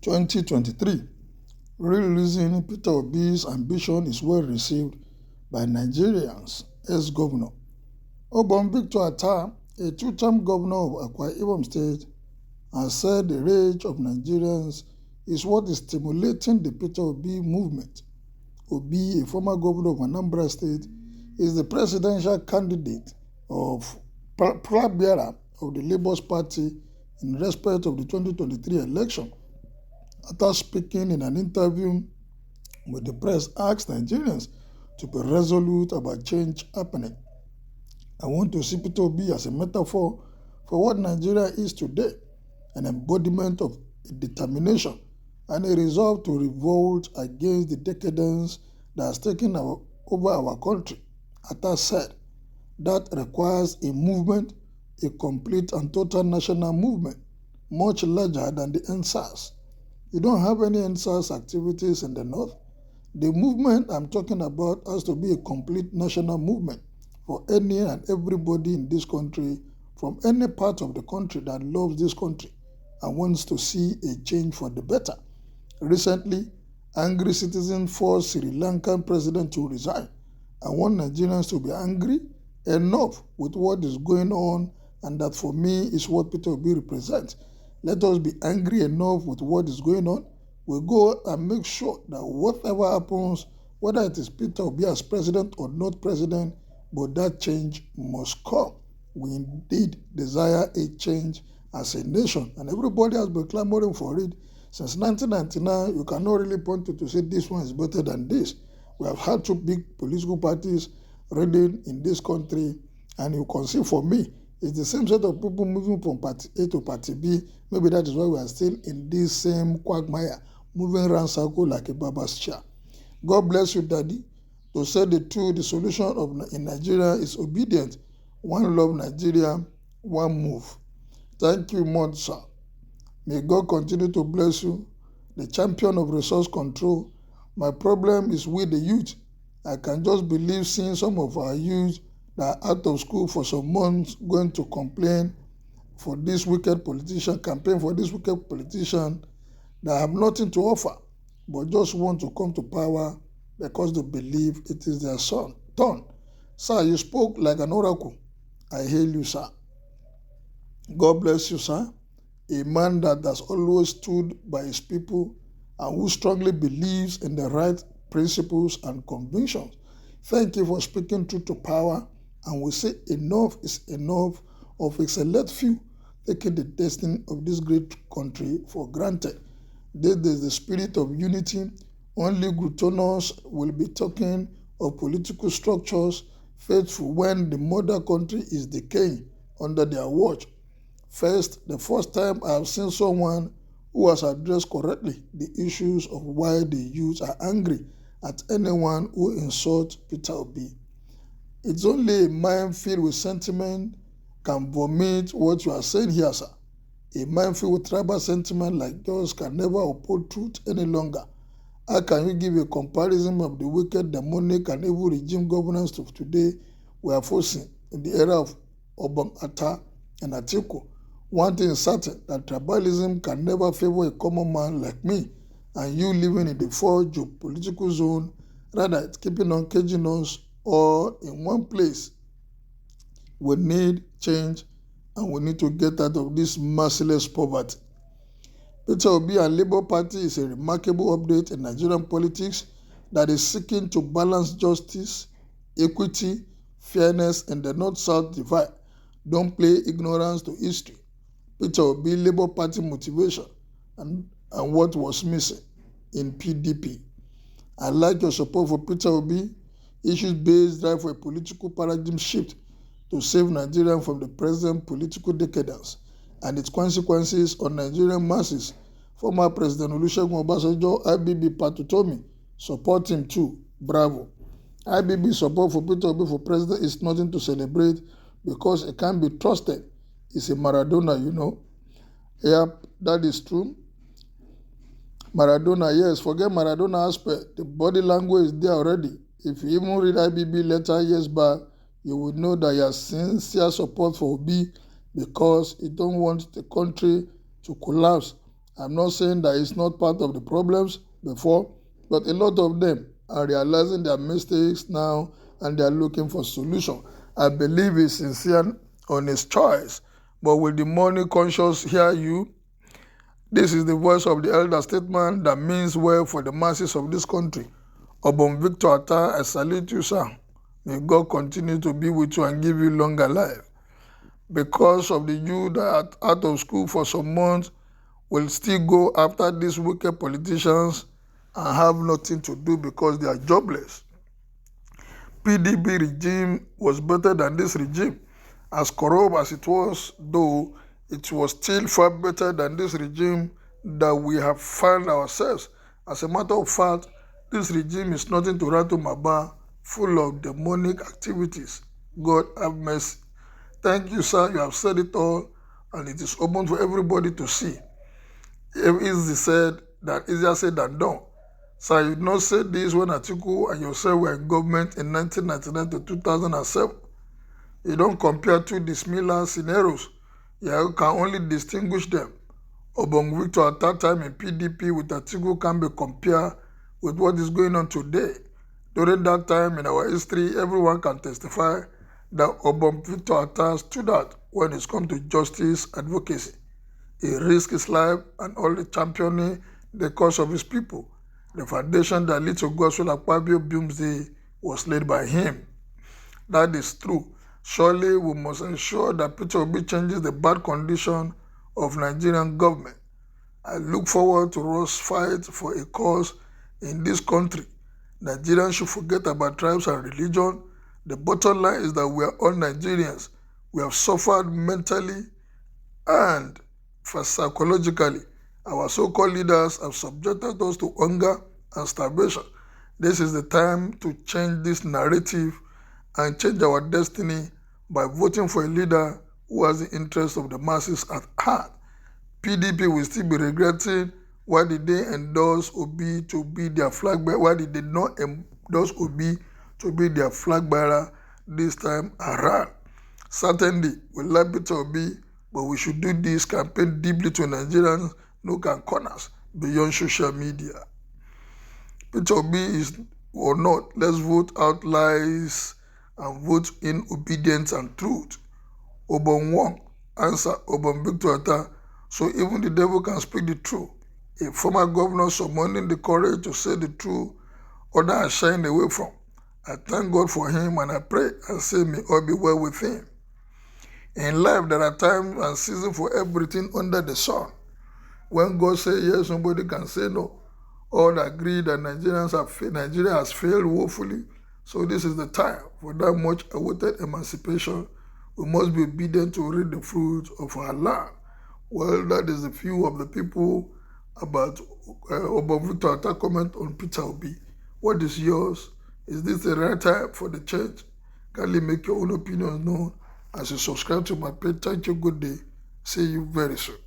2023. Real reason Peter Obi's ambition is well received by Nigerians, ex-governor. Obon Victor Atta, a two-term governor of Akwa Ibom State, has said the rage of Nigerians is what is stimulating the Peter Obi movement. Obi, a former governor of Anambra State, is the presidential candidate of flag bearer of the Labour Party in respect of the 2023 election. After speaking in an interview with the press, asked Nigerians to be resolute about change happening. I want to see Peter Obi as a metaphor for what Nigeria is today, an embodiment of determination and a resolve to revolt against the decadence that has taken over our country. Atta said that requires a movement, a complete and total national movement, much larger than the NSAS. You don't have any NSAS activities in the north. The movement I'm talking about has to be a complete national movement for any and everybody in this country, from any part of the country that loves this country and wants to see a change for the better. Recently, angry citizens forced Sri Lankan president to resign. I want Nigerians to be angry enough with what is going on, and that for me is what Peter Obi represents. Let us be angry enough with what is going on. We'll go and make sure that whatever happens, whether it is Peter Obi as president or not president, but that change must come. We indeed desire a change as a nation, and everybody has been clamoring for it. Since 1999, you cannot really point to say this one is better than this. We have had two big political parties running in this country, and you can see for me, it's the same set of people moving from party A to party B. Maybe that is why we are still in this same quagmire, moving around circle like a barber's chair. God bless you, Daddy. To say the truth, the solution in Nigeria is obedience. One love Nigeria, one move. Thank you, Mod Sir. May God continue to bless you, the champion of resource control. My problem is with the youth. I can just believe seeing some of our youth that are out of school for some months going to complain for this wicked politician, campaign for this wicked politician that have nothing to offer, but just want to come to power because they believe it is their turn. Sir, you spoke like an oracle. I hail you, sir. God bless you, sir. A man that has always stood by his people and who strongly believes in the right principles and convictions. Thank you for speaking truth to power, and we say enough is enough of a select few taking the destiny of this great country for granted. This is the spirit of unity. Only gluttonous will be talking of political structures faithful when the mother country is decaying under their watch. The first time I have seen someone who has addressed correctly the issues of why the youth are angry at anyone who insults Peter Obi. It's only a mind filled with sentiment can vomit what you are saying here, sir. A mind filled with tribal sentiment like yours can never uphold truth any longer. How can you give a comparison of the wicked, demonic, and evil regime governance of today we are facing in the era of Obon Atta and Atiku? One thing is certain, that tribalism can never favor a common man like me and you living in the four geopolitical zone, rather it's keeping on caging us all in one place. We need change, and we need to get out of this merciless poverty. Peter Obi and Labour Party is a remarkable update in Nigerian politics that is seeking to balance justice, equity, fairness in the North-South divide. Don't play ignorance to history. Peter Obi, Labour Party motivation and what was missing in PDP. I like your support for Peter Obi, issues-based drive for a political paradigm shift to save Nigeria from the present political decadence and its consequences on Nigerian masses. Former President Olusegun Obasanjo, IBB Patutomi, support him too. Bravo. IBB support for Peter Obi for president is nothing to celebrate because it can't be trusted. It's a Maradona, you know. Yep, that is true. Maradona, yes, forget Maradona aspect. The body language is there already. If you even read IBB letter years back, you would know that he has sincere support for Obi because he don't want the country to collapse I'm not saying that it's not part of the problems before, but a lot of them are realizing their mistakes now and they are looking for solution. I believe he's sincere on his choice, but will the money conscious hear you? This is the voice of the elder statesman that means well for the masses of this country. Obon Victor Atta, I salute you, sir. May God continue to be with you and give you longer life. Because of the youth that are out of school for some months will still go after these wicked politicians and have nothing to do because they are jobless. PDP regime was better than this regime. As corrupt as it was, though, it was still far better than this regime that we have found ourselves. As a matter of fact, this regime is nothing to rattle my bar, full of demonic activities. God have mercy. Thank you, sir. You have said it all, and it is open for everybody to see. Easier said than done. So you did not say this when Atiku and yourself were in government in 1999 to 2007. You don't compare two dissimilar scenarios. You can only distinguish them. Obong Victor at that time in PDP with Atiku can be compared with what is going on today. During that time in our history, everyone can testify that Obong Victor Atta stood out when it comes to justice advocacy. He risked his life and only championing the cause of his people. The foundation that led to Gospel Akpabio Doomsday was laid by him. That is true. Surely we must ensure that Peter Obi changes the bad condition of Nigerian government. I look forward to Ross' fight for a cause in this country. Nigerians should forget about tribes and religion. The bottom line is that we are all Nigerians. We have suffered mentally and psychologically. Our so-called leaders have subjected us to hunger and starvation. This is the time to change this narrative and change our destiny by voting for a leader who has the interests of the masses at heart. PDP will still be regretting why did they endorse Obi to be their flag bearer, why did they not endorse Obi to be their flag bearer this time around. Certainly, we like Peter Obi, but we should do this campaign deeply to Nigerians, nook and corners, beyond social media. Peter Obi is or not, let's vote out lies and vote in obedience and truth. Obon Wong, answer Obon Victor Atta, so even the devil can speak the truth. A former governor summoning the courage to say the truth, others are shying away from. I thank God for him and I pray and say may all be well with him. In life, there are times and seasons for everything under the sun. When God says yes, nobody can say no. All agree that Nigeria has failed woefully. So this is the time for that much awaited emancipation. We must be obedient to reap the fruit of our land. Well, that is the view of the people about Obon Victor Atta comment on Peter Obi. What is yours? Is this the right time for the church? Kindly make your own opinions known as you subscribe to my page. Thank you. Good day. See you very soon.